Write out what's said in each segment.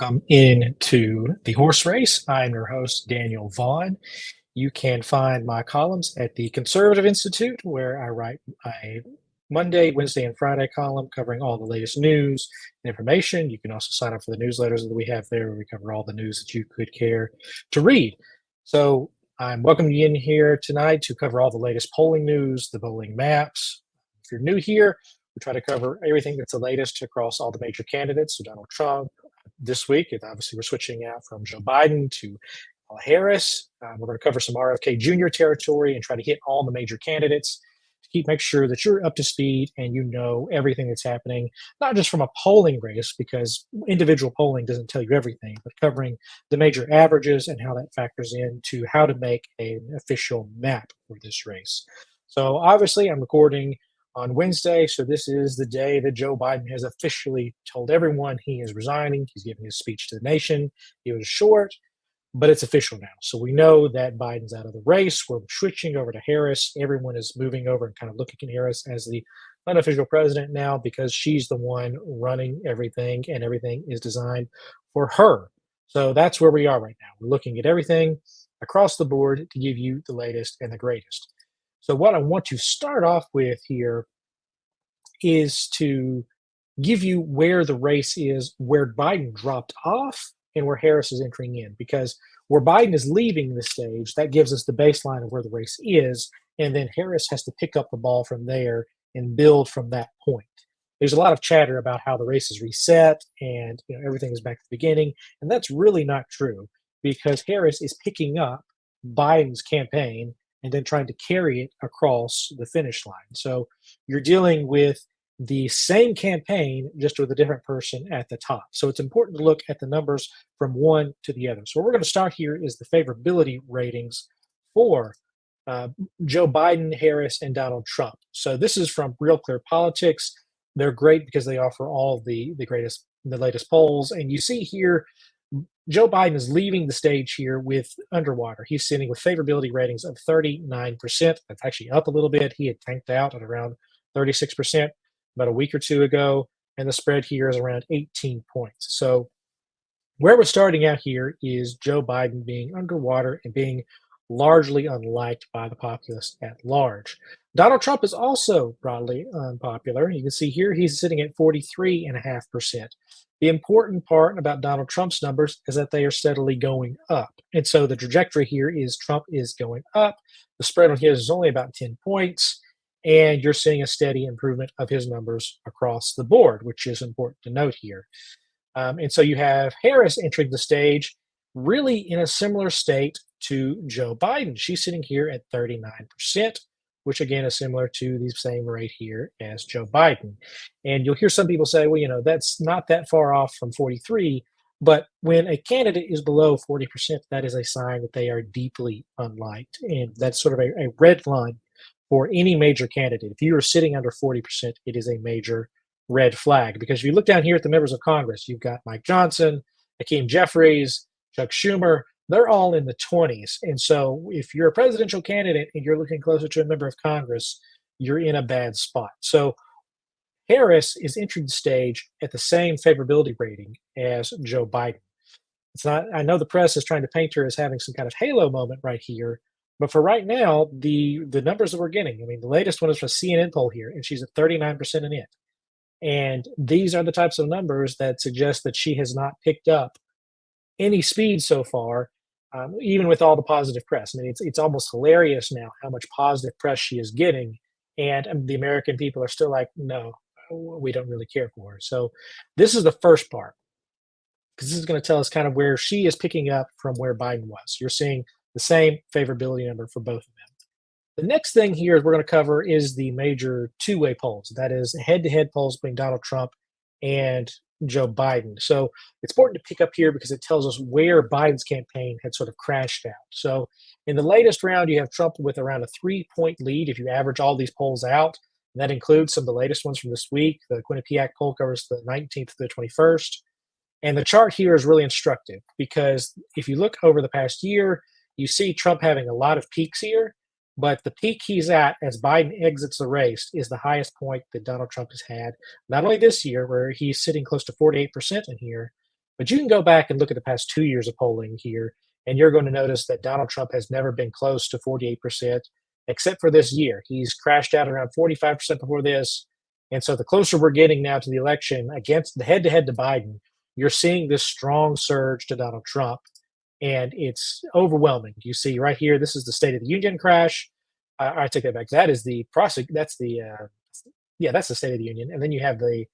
Welcome into the horse race. I'm your host, Daniel Vaughn. You can find my columns at the Conservative Institute, where I write a Monday, Wednesday, and Friday column covering all the latest news and information. You can also sign up for the newsletters that we have there, where we cover all the news that you could care to read. So I'm welcoming you in here tonight to cover all the latest polling news, the polling maps. If you're new here, we try to cover everything that's the latest across all the major candidates. So Donald Trump, this week, obviously we're switching out from Joe Biden to Kamala Harris. We're going to cover some RFK Jr. territory and try to hit all the major candidates to make sure that you're up to speed and you know everything that's happening, not just from a polling race, because individual polling doesn't tell you everything, but covering the major averages and how that factors into how to make an official map for this race. So obviously I'm recording on Wednesday. So this is the day that Joe Biden has officially told everyone he is resigning. He's giving his speech to the nation. It was short, but it's official now. So we know that Biden's out of the race. We're switching over to Harris. Everyone is moving over and kind of looking at Harris as the unofficial president now because she's the one running everything and everything is designed for her. So that's where we are right now. We're looking at everything across the board to give you the latest and the greatest. So what I want to start off with here is to give you where the race is, where Biden dropped off and where Harris is entering in. Because where Biden is leaving the stage, that gives us the baseline of where the race is. And then Harris has to pick up the ball from there and build from that point. There's a lot of chatter about how the race is reset and everything is back to the beginning. And that's really not true because Harris is picking up Biden's campaign and then trying to carry it across the finish line. So you're dealing with the same campaign, just with a different person at the top. So it's important to look at the numbers from one to the other. So what we're going to start here is the favorability ratings for Joe Biden, Harris, and Donald Trump. So this is from Real Clear Politics. They're great because they offer all the latest polls. And you see here, Joe Biden is leaving the stage here with underwater. He's sitting with favorability ratings of 39%. That's actually up a little bit. He had tanked out at around 36% about a week or two ago, and the spread here is around 18 points. So where we're starting out here is Joe Biden being underwater and being largely unliked by the populace at large. Donald Trump is also broadly unpopular. You can see here he's sitting at 43.5%. The important part about Donald Trump's numbers is that they are steadily going up. And so the trajectory here is Trump is going up. The spread on his is only about 10 points. And you're seeing a steady improvement of his numbers across the board, which is important to note here. And so you have Harris entering the stage really in a similar state to Joe Biden. She's sitting here at 39%, which again is similar to the same rate here as Joe Biden. And you'll hear some people say, well, that's not that far off from 43. But when a candidate is below 40%, that is a sign that they are deeply unliked. And that's sort of a red line for any major candidate. If you are sitting under 40%, it is a major red flag. Because if you look down here at the members of Congress, you've got Mike Johnson, Hakeem Jeffries, Chuck Schumer, they're all in the 20s. And so if you're a presidential candidate and you're looking closer to a member of Congress, you're in a bad spot. So Harris is entering the stage at the same favorability rating as Joe Biden. It's not, I know the press is trying to paint her as having some kind of halo moment right here, but for right now, the numbers that we're getting, the latest one is from a CNN poll here, and she's at 39% in it. And these are the types of numbers that suggest that she has not picked up any speed so far, even with all the positive press. It's almost hilarious now how much positive press she is getting, and the American people are still like, no, we don't really care for her. So this is the first part, because this is going to tell us kind of where she is picking up from where Biden was. You're seeing the same favorability number for both of them. The next thing here we're going to cover is the major two-way polls. That is head-to-head polls between Donald Trump and Joe Biden. So it's important to pick up here because it tells us where Biden's campaign had sort of crashed out. So in the latest round, you have Trump with around a 3-point lead if you average all these polls out. And that includes some of the latest ones from this week. The Quinnipiac poll covers the 19th to the 21st. And the chart here is really instructive because if you look over the past year, you see Trump having a lot of peaks here, but the peak he's at as Biden exits the race is the highest point that Donald Trump has had, not only this year, where he's sitting close to 48% in here, But you can go back and look at the past 2 years of polling here, and you're going to notice that Donald Trump has never been close to 48%, except for this year. He's crashed out around 45% before this. And so the closer we're getting now to the election against the head to head to Biden, you're seeing this strong surge to Donald Trump, and it's overwhelming. You see right here, this is the State of the Union crash. I take that back. That is the That's the yeah, that's the State of the Union, and then you have not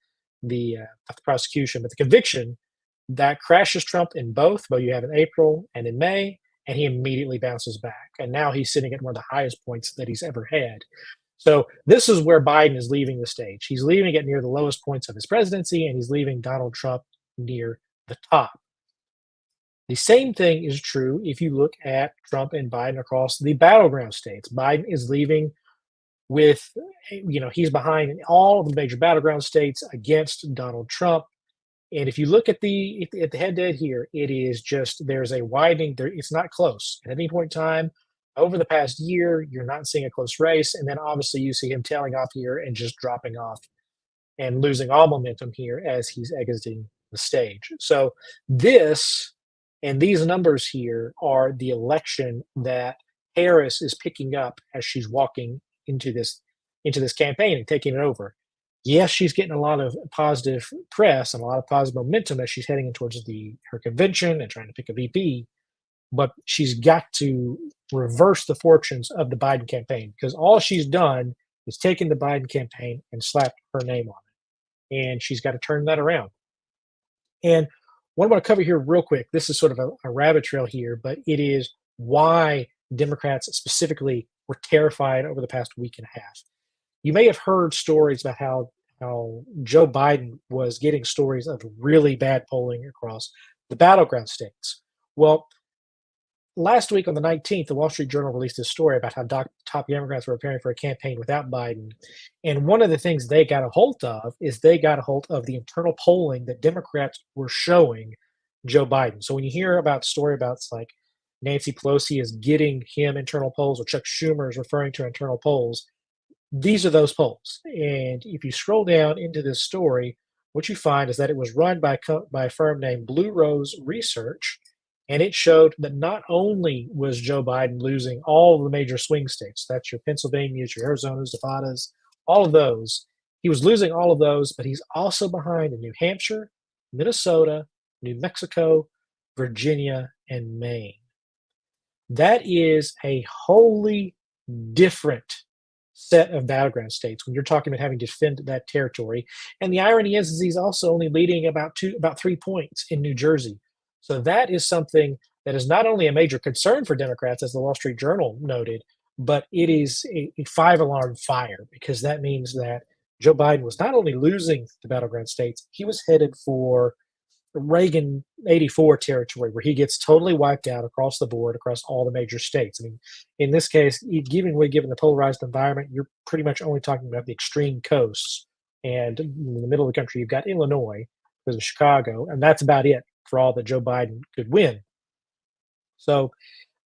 the prosecution, but the conviction that crashes Trump in both. But you have in April and in May, and he immediately bounces back, and now he's sitting at one of the highest points that he's ever had. So this is where Biden is leaving the stage. He's leaving it near the lowest points of his presidency, and he's leaving Donald Trump near the top. The same thing is true if you look at Trump and Biden across the battleground states. Biden is leaving with, he's behind in all of the major battleground states against Donald Trump. And if you look at the head to head here, it is just there's a widening. There, it's not close at any point in time. Over the past year, you're not seeing a close race, and then obviously you see him tailing off here and just dropping off and losing all momentum here as he's exiting the stage. So this and these numbers here are the election that Harris is picking up as she's walking into this campaign and taking it over. Yes, she's getting a lot of positive press and a lot of positive momentum as she's heading in towards her convention and trying to pick a VP, but she's got to reverse the fortunes of the Biden campaign, because all she's done is taken the Biden campaign and slapped her name on it, and she's got to turn that around. And what I want to cover here real quick, this is sort of a rabbit trail here, but it is why Democrats specifically were terrified over the past week and a half. You may have heard stories about how Joe Biden was getting stories of really bad polling across the battleground states. Well, last week on the 19th, the Wall Street Journal released a story about how top Democrats were preparing for a campaign without Biden. And one of the things they got a hold of is they got a hold of the internal polling that Democrats were showing Joe Biden. So when you hear about story about like Nancy Pelosi is getting him internal polls, or Chuck Schumer is referring to internal polls, these are those polls. And if you scroll down into this story, what you find is that it was run by a firm named Blue Rose Research, and it showed that not only was Joe Biden losing all of the major swing states, that's your Pennsylvanias, your Arizonas, Nevadas, all of those, he was losing all of those, but he's also behind in New Hampshire, Minnesota, New Mexico, Virginia, and Maine. That is a wholly different set of battleground states when you're talking about having to defend that territory. And the irony is he's also only leading about 3 points in New Jersey. So that is something that is not only a major concern for Democrats, as the Wall Street Journal noted, but it is a five-alarm fire, because that means that Joe Biden was not only losing the battleground states, he was headed for Reagan 84 territory, where he gets totally wiped out across the board, across all the major states. I mean, in this case, given the polarized environment, you're pretty much only talking about the extreme coasts. And in the middle of the country, you've got Illinois, because of Chicago, and that's about it for all that Joe Biden could win. So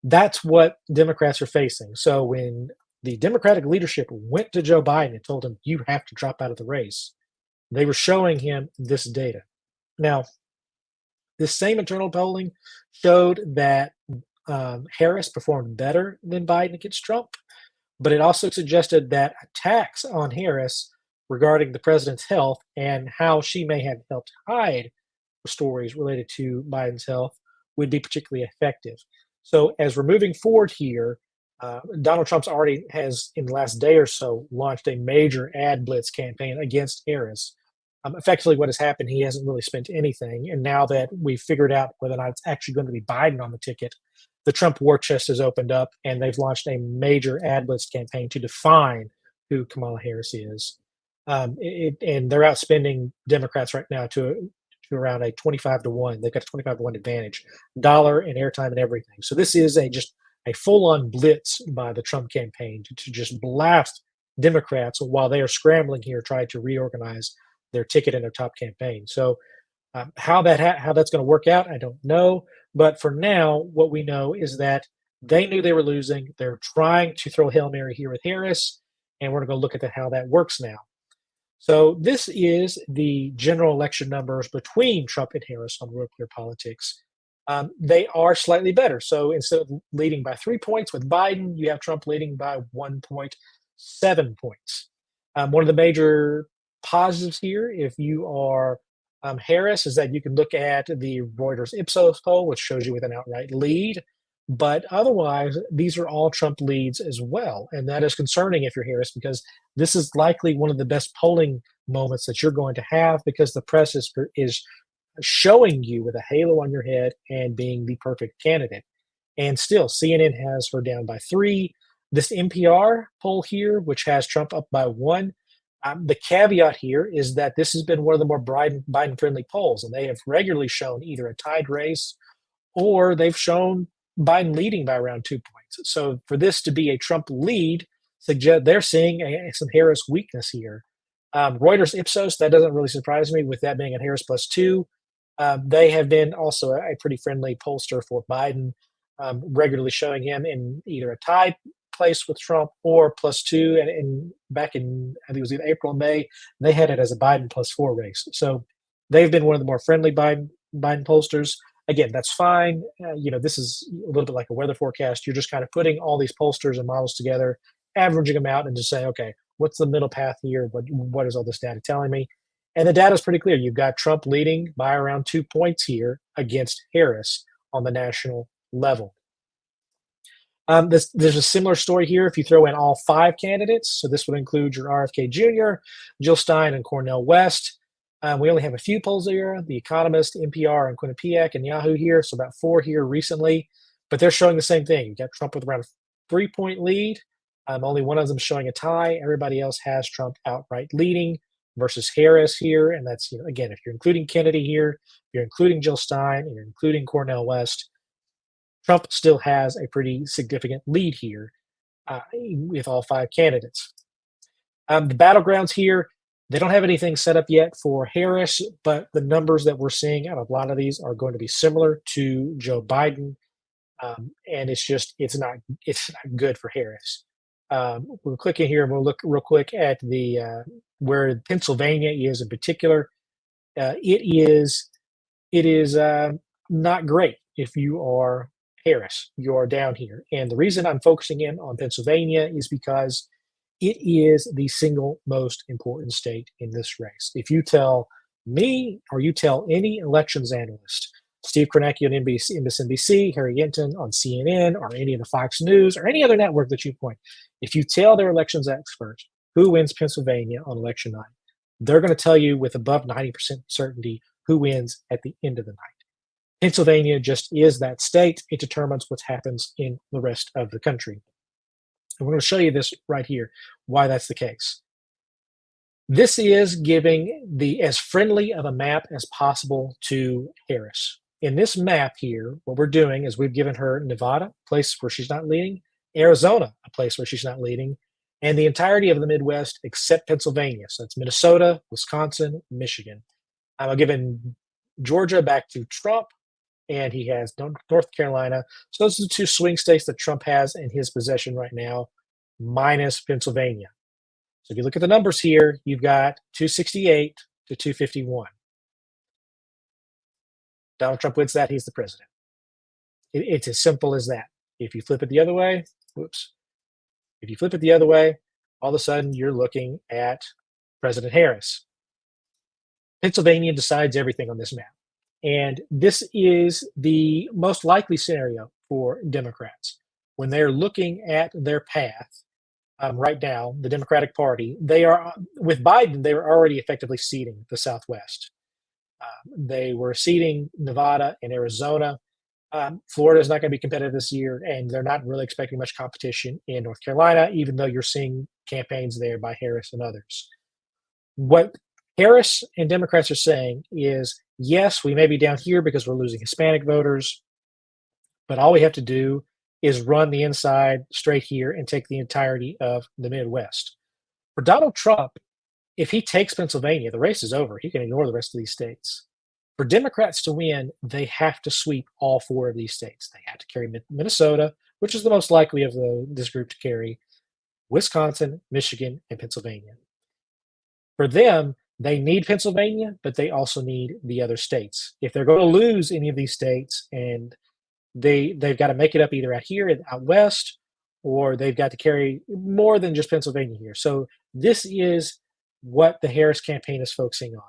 that's what Democrats are facing. So when the Democratic leadership went to Joe Biden and told him, you have to drop out of the race, they were showing him this data. Now, this same internal polling showed that Harris performed better than Biden against Trump, but it also suggested that attacks on Harris regarding the president's health and how she may have helped hide stories related to Biden's health would be particularly effective. So as we're moving forward here, Donald Trump's already has, in the last day or so, launched a major ad blitz campaign against Harris. Effectively, what has happened, he hasn't really spent anything. And now that we've figured out whether or not it's actually going to be Biden on the ticket, the Trump war chest has opened up, and they've launched a major ad blitz campaign to define who Kamala Harris is. And they're outspending Democrats right now to around a 25-1. They've got a 25-1 advantage, dollar and airtime and everything. So this is just a full-on blitz by the Trump campaign to just blast Democrats while they are scrambling here, trying to reorganize their ticket in their top campaign. So how that's going to work out, I don't know. But for now, what we know is that they knew they were losing. They're trying to throw Hail Mary here with Harris, and we're going to look at how that works now. So this is the general election numbers between Trump and Harris on Real Clear Politics. They are slightly better. So instead of leading by 3 points with Biden, you have Trump leading by 1.7 points. One of the major positives here, if you are Harris, is that you can look at the Reuters Ipsos poll, which shows you with an outright lead. But otherwise, these are all Trump leads as well. And that is concerning if you're Harris, because this is likely one of the best polling moments that you're going to have because the press is showing you with a halo on your head and being the perfect candidate. And still, CNN has her down by 3. This NPR poll here, which has Trump up by 1, the caveat here is that this has been one of the more Biden friendly polls, and they have regularly shown either a tied race or they've shown Biden leading by around 2 points. So for this to be a Trump lead, suggest they're seeing some Harris weakness here. Reuters Ipsos, that doesn't really surprise me with that being at Harris plus 2. They have been also a pretty friendly pollster for Biden, regularly showing him in either a tied place with Trump or plus 2. And back in, I think it was either April and May, they had it as a Biden plus 4 race. So they've been one of the more friendly Biden pollsters. Again, that's fine. This is a little bit like a weather forecast. You're just kind of putting all these pollsters and models together, averaging them out, and just saying, okay, what's the middle path here? What is all this data telling me? And the data is pretty clear. You've got Trump leading by around 2 points here against Harris on the national level. There's a similar story here if you throw in all 5 candidates. So this would include your RFK Jr., Jill Stein, and Cornel West. We only have a few polls here, The Economist, NPR, and Quinnipiac, and Yahoo here, so about 4 here recently. But they're showing the same thing. You've got Trump with around a 3-point lead. Only one of them showing a tie. Everybody else has Trump outright leading versus Harris here. And that's, again, if you're including Kennedy here, you're including Jill Stein, and you're including Cornel West, Trump still has a pretty significant lead here with all 5 candidates. The battlegrounds here, they don't have anything set up yet for Harris, but the numbers that we're seeing out of a lot of these are going to be similar to Joe Biden, and it's not good for Harris. We'll click in here and we'll look real quick at the where Pennsylvania is in particular. It is not great if you are Harris. You are down here, and the reason I'm focusing in on Pennsylvania is because it is the single most important state in this race. If you tell me or you tell any elections analyst, Steve Kornacki on MSNBC, Harry Yenton on CNN, or any of the Fox News, or any other network that you point, if you tell their elections experts who wins Pennsylvania on election night, they're going to tell you with above 90% certainty who wins at the end of the night. Pennsylvania just is that state. It determines what happens in the rest of the country. And we're going to show you this right here, why that's the case. This is giving as friendly of a map as possible to Harris. In this map here, what we're doing is we've given her Nevada, a place where she's not leading, Arizona, a place where she's not leading, and the entirety of the Midwest except Pennsylvania. So that's Minnesota, Wisconsin, Michigan. I've given Georgia back to Trump, and he has North Carolina. So those are the 2 swing states that Trump has in his possession right now, minus Pennsylvania. So if you look at the numbers here, you've got 268 to 251. Donald Trump wins that, he's the president. It's as simple as that. If you flip it the other way, if you flip it the other way, all of a sudden you're looking at President Harris. Pennsylvania decides everything on this map. And this is the most likely scenario for Democrats. When they're looking at their path right now, the Democratic Party, they are, with Biden, they were already effectively ceding the Southwest. They were ceding Nevada and Arizona. Florida is not going to be competitive this year, and they're not really expecting much competition in North Carolina, even though you're seeing campaigns there by Harris and others. What Harris and Democrats are saying is, yes, we may be down here because we're losing Hispanic voters, but all we have to do is run the inside straight here and take the entirety of the Midwest. For Donald Trump, if he takes Pennsylvania, the race is over. He can ignore the rest of these states. For Democrats to win, they have to sweep all 4 of these states. They have to carry Minnesota, which is the most likely of this group to carry, Wisconsin, Michigan, and Pennsylvania. For them, they need Pennsylvania, but they also need the other states. If they're going to lose any of these states, and they've got to make it up either out here out west, or they've got to carry more than just Pennsylvania here. So this is what the Harris campaign is focusing on.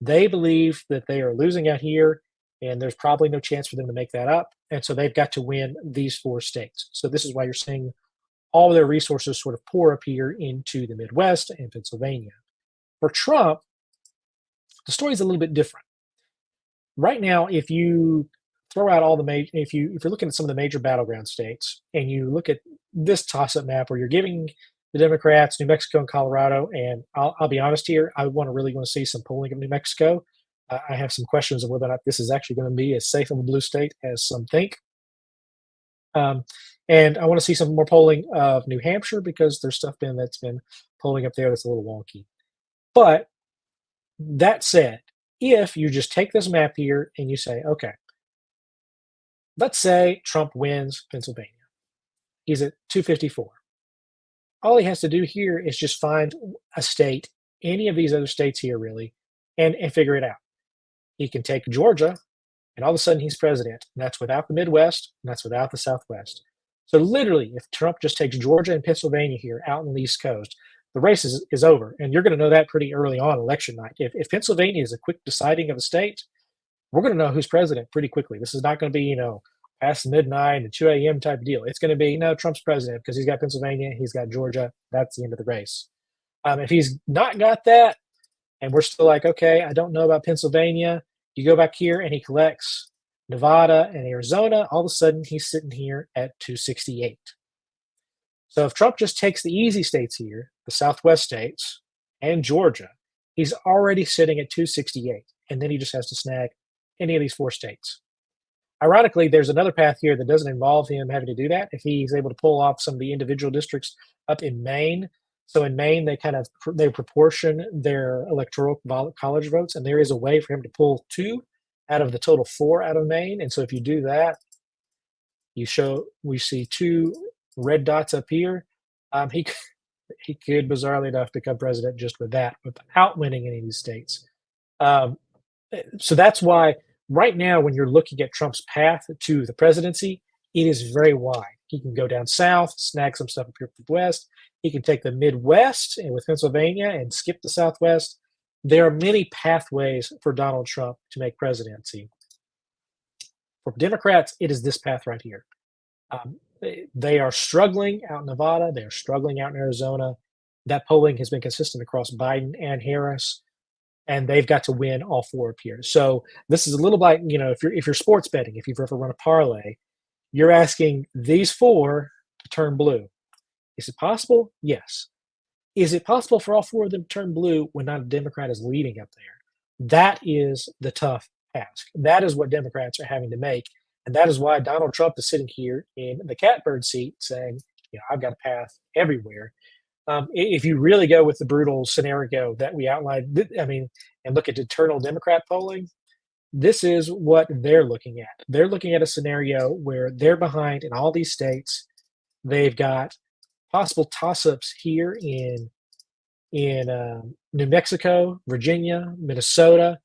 They believe that they are losing out here, and there's probably no chance for them to make that up. And so they've got to win these four states. So this is why you're seeing all of their resources sort of pour up here into the Midwest and Pennsylvania. For Trump, the story is a little bit different. Right now, if you throw out all the major, if you're looking at some of the major battleground states, and you look at this toss-up map where you're giving the Democrats New Mexico and Colorado, and I'll be honest here, I really want to see some polling of New Mexico. I have some questions of whether or not this is actually going to be as safe of a blue state as some think. Um, and I want to see some more polling of New Hampshire because there's stuff that's been polling up there that's a little wonky. But that said, if you just take this map here and you say, okay, let's say Trump wins Pennsylvania. He's at 254. All he has to do here is just find a state, any of these other states here, really, and figure it out. He can take Georgia, and all of a sudden he's president. And that's without the Midwest, and that's without the Southwest. So literally, if Trump just takes Georgia and Pennsylvania here out on the East Coast, the race is over. And you're going to know that pretty early on election night. If Pennsylvania is a quick deciding of a state, we're going to know who's president pretty quickly. This is not going to be, past midnight and 2 a.m. type deal. It's going to be, Trump's president because he's got Pennsylvania, he's got Georgia. That's the end of the race. If he's not got that, and we're still like, okay, I don't know about Pennsylvania, you go back here and he collects Nevada and Arizona, all of a sudden he's sitting here at 268. So if Trump just takes the easy states here, the Southwest states, and Georgia, he's already sitting at 268. And then he just has to snag any of these four states. Ironically, there's another path here that doesn't involve him having to do that. If he's able to pull off some of the individual districts up in Maine, so in Maine they proportion their electoral college votes, and there is a way for him to pull two out of the total four out of Maine. And so if you do that, we see two red dots up here. He could bizarrely enough become president just with that, without winning any of these states. So that's why right now, when you're looking at Trump's path to the presidency, it is very wide. He can go down south, snag some stuff up here from the west. He can take the Midwest and with Pennsylvania and skip the Southwest. There are many pathways for Donald Trump to make presidency. For Democrats, it is this path right here. They are struggling out in Nevada. They are struggling out in Arizona. That polling has been consistent across Biden and Harris, and they've got to win all four up here. So this is a little like, if you're sports betting, if you've ever run a parlay, you're asking these four to turn blue. Is it possible? Yes. Is it possible for all four of them to turn blue when not a Democrat is leading up there? That is the tough task. That is what Democrats are having to make. And that is why Donald Trump is sitting here in the catbird seat saying, I've got a path everywhere. If you really go with the brutal scenario that we outlined, and look at internal Democrat polling, this is what they're looking at. They're looking at a scenario where they're behind in all these states. They've got possible toss-ups here in New Mexico, Virginia, Minnesota,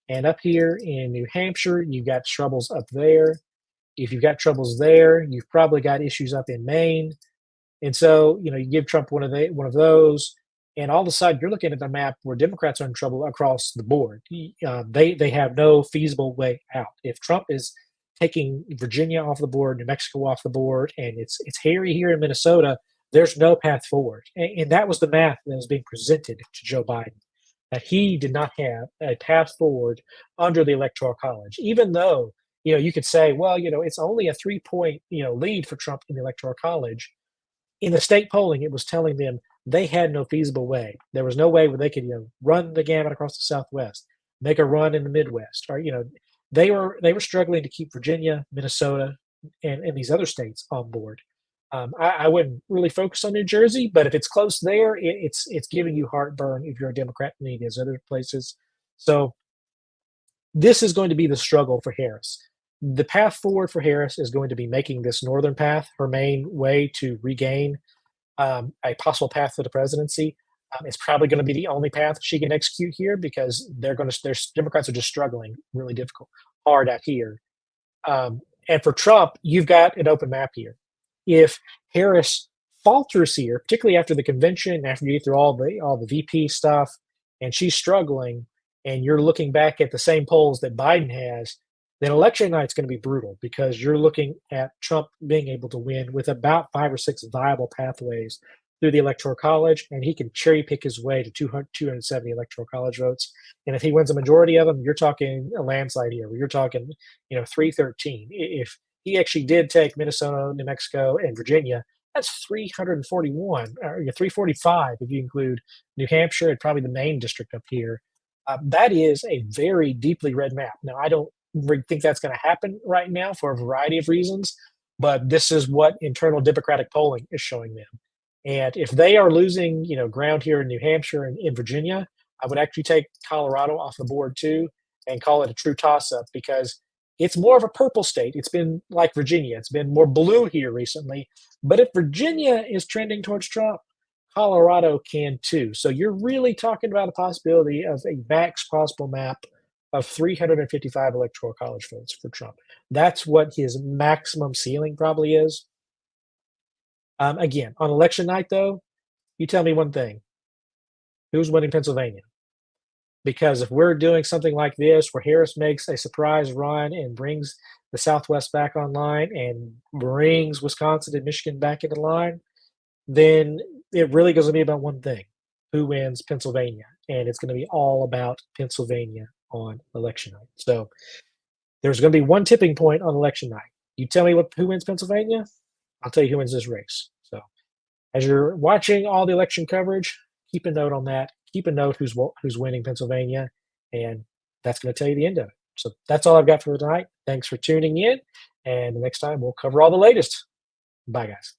and up here in New Hampshire, you've got troubles up there. If you've got troubles there, you've probably got issues up in Maine. And so, you give Trump one of those, and all of a sudden you're looking at a map where Democrats are in trouble across the board. They have no feasible way out. If Trump is taking Virginia off the board, New Mexico off the board, and it's hairy here in Minnesota, there's no path forward. And that was the math that was being presented to Joe Biden, that he did not have a path forward under the Electoral College, even though, you could say, well, it's only a 3-point, lead for Trump in the Electoral College. In the state polling, it was telling them they had no feasible way. There was no way where they could, run the gamut across the Southwest, make a run in the Midwest, or they were struggling to keep Virginia, Minnesota, and these other states on board. I wouldn't really focus on New Jersey, but if it's close there, it's giving you heartburn if you're a Democrat in any of those other places. So this is going to be the struggle for Harris. The path forward for Harris is going to be making this northern path her main way to regain a possible path to the presidency. It's probably going to be the only path she can execute here because there's Democrats are just struggling really difficult, hard out here. And for Trump, you've got an open map here. If Harris falters here, particularly after the convention, after you get through all the VP stuff, and she's struggling, and you're looking back at the same polls that Biden has, then election night's going to be brutal because you're looking at Trump being able to win with about 5 or 6 viable pathways through the Electoral College, and he can cherry pick his way to 270 Electoral College votes. And if he wins a majority of them, you're talking a landslide here. You're talking, 313. If he actually did take Minnesota, New Mexico, and Virginia, that's 341, or 345 if you include New Hampshire and probably the main district up here. That is a very deeply red map. Now, I don't think that's going to happen right now for a variety of reasons, but this is what internal Democratic polling is showing them. And if they are losing, ground here in New Hampshire and in Virginia, I would actually take Colorado off the board too and call it a true toss-up because it's more of a purple state. It's been like Virginia. It's been more blue here recently. But if Virginia is trending towards Trump, Colorado can too. So you're really talking about a possibility of a max possible map of 355 electoral college votes for Trump. That's what his maximum ceiling probably is. Again, on election night, though, you tell me one thing: who's winning Pennsylvania? Because if we're doing something like this, where Harris makes a surprise run and brings the Southwest back online and brings Wisconsin and Michigan back into line, then it really goes to be about one thing: who wins Pennsylvania? And it's going to be all about Pennsylvania on election night. So there's going to be one tipping point on election night. You tell me who wins Pennsylvania, I'll tell you who wins this race. So as you're watching all the election coverage, keep a note on that. Keep a note who's winning Pennsylvania, and that's going to tell you the end of it. So that's all I've got for tonight. Thanks for tuning in, and the next time we'll cover all the latest. Bye, guys.